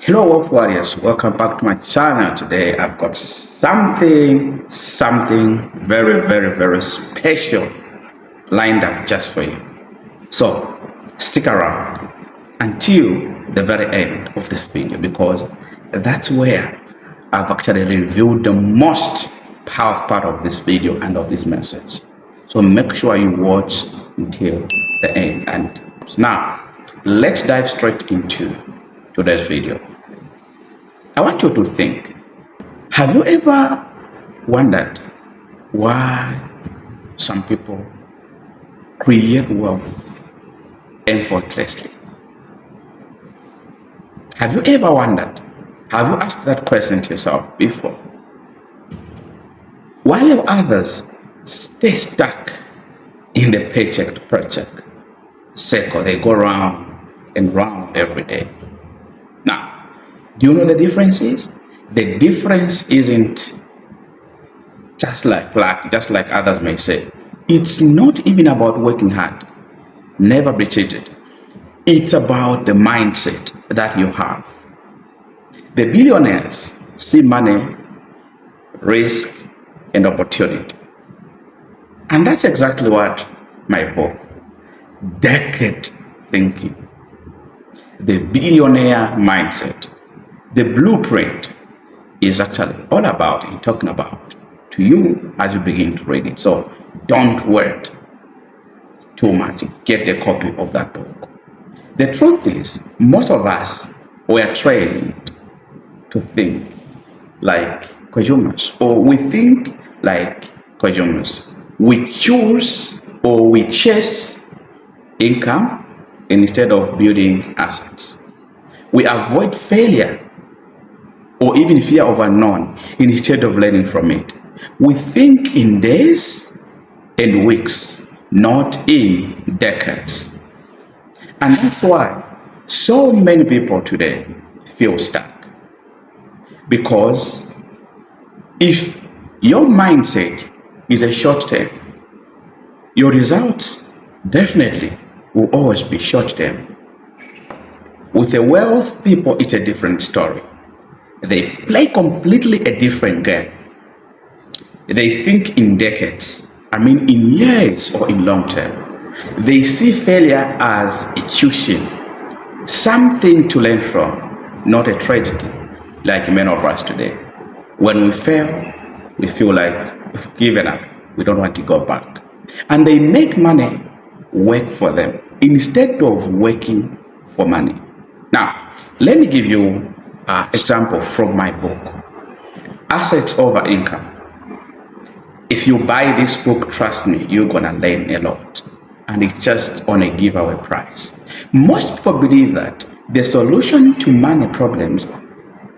Hello Wealth Warriors, welcome back to my channel. Today I've got something very special lined up just for you. So stick around until the very end of this video, because that's where I've actually revealed the most powerful part of this video and of this message. So make sure you watch until the end. And now let's dive straight into today's video. I want you to think, have you ever wondered why some people create wealth effortlessly? Have you ever wondered? Have you asked that question to yourself before? While others stay stuck in the paycheck to paycheck cycle, they go round and round every day. Now, do you know the difference is? The difference isn't just like others may say. It's not even about working hard. Never be cheated. It's about the mindset that you have. The billionaires see money, risk, and opportunity. And that's exactly what my book, Decade Thinking, the billionaire mindset, the blueprint, is actually all about and talking about to you as you begin to read it. So don't wait too much. Get the copy of that book. The truth is, most of us were trained to think like consumers, or we think like consumers. We choose or we chase income instead of building assets. We avoid failure or even fear of unknown instead of learning from it. We think in days and weeks, not in decades. And that's why so many people today feel stuck. Because if your mindset is a short term, your results definitely will always be short term. With the wealth people, it's a different story. They play completely a different game. They think in decades, in years or in long term. They see failure as a tuition, something to learn from, not a tragedy, like many of us today. When we fail, we feel like we've given up. We don't want to go back. And they make money work for them instead of working for money. Now, let me give you an example from my book, Assets Over Income. If you buy this book, trust me, you're gonna learn a lot. And it's just on a giveaway price. Most people believe that the solution to money problems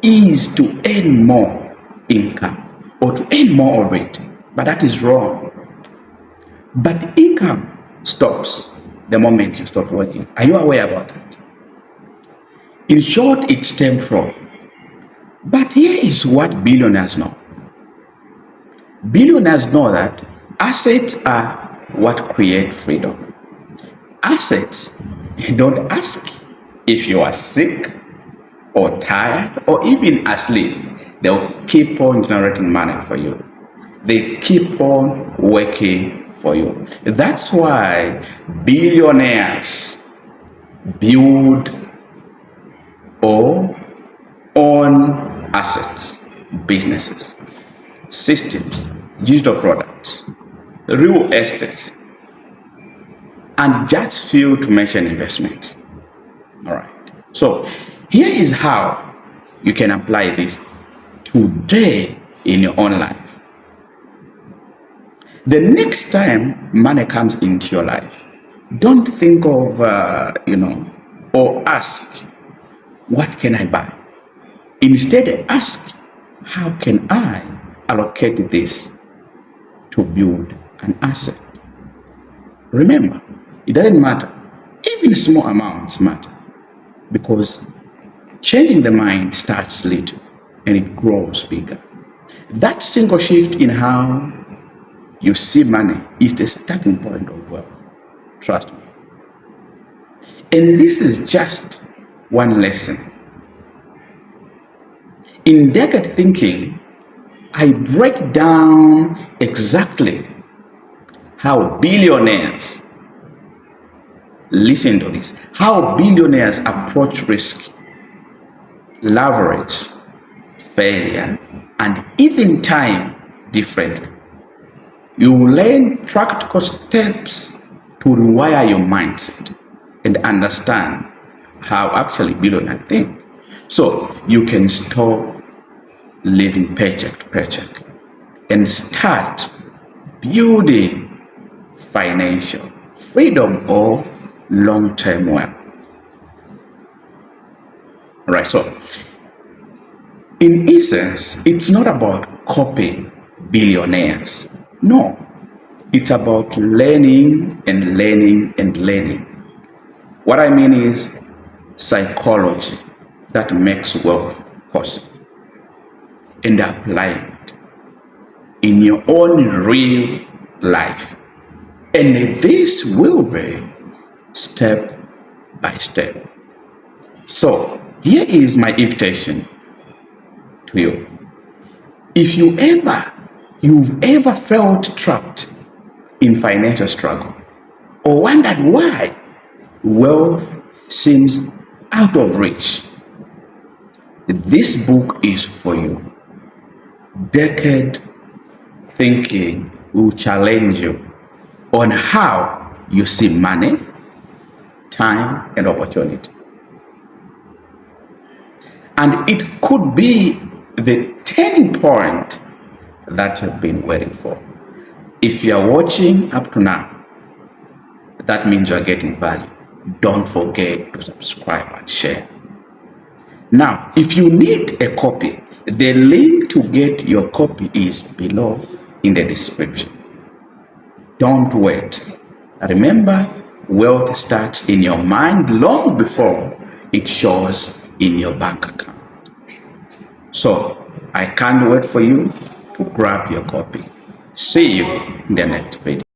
is to earn more income or to earn more of it. But that is wrong. But income stops the moment you stop working. Are you aware about that? In short, it's temporal. But here is what billionaires know. Billionaires know that assets are what create freedom. Assets don't ask if you are sick or tired or even asleep. They'll keep on generating money for you. They keep on working for you. That's why billionaires build or own assets, businesses, systems, digital products, real estates, and just few to mention investments. All right. So here is how you can apply this today in your own life. The next time money comes into your life, don't think of, or ask, what can I buy? Instead, ask, how can I allocate this to build an asset? Remember, it doesn't matter. Even small amounts matter, because changing the mind starts little and it grows bigger. That single shift in how you see money is the starting point of wealth. Trust me. And this is just one lesson In decade thinking, I break down exactly how billionaires, listen to this, how billionaires approach risk, leverage, failure, and even time differently. You will learn practical steps to rewire your mindset and understand how actually billionaires think. So you can stop living paycheck to paycheck and start building financial freedom or long-term wealth. All right, so in essence, it's not about copying billionaires. No, it's about learning and learning and learning. What I mean is psychology that makes wealth possible and applying it in your own real life. And this will be step by step. So here is my invitation to you. If you've ever felt trapped in financial struggle or wondered why wealth seems out of reach, this book is for you. Decade Thinking will challenge you on how you see money, time, and opportunity. And it could be the turning point that you've been waiting for. If you are watching up to now, that means you are getting value. Don't forget to subscribe and share. Now, if you need a copy, the link to get your copy is below in the description. Don't wait. Remember, wealth starts in your mind long before it shows in your bank account. So, I can't wait for you to grab your copy. See you in the next video.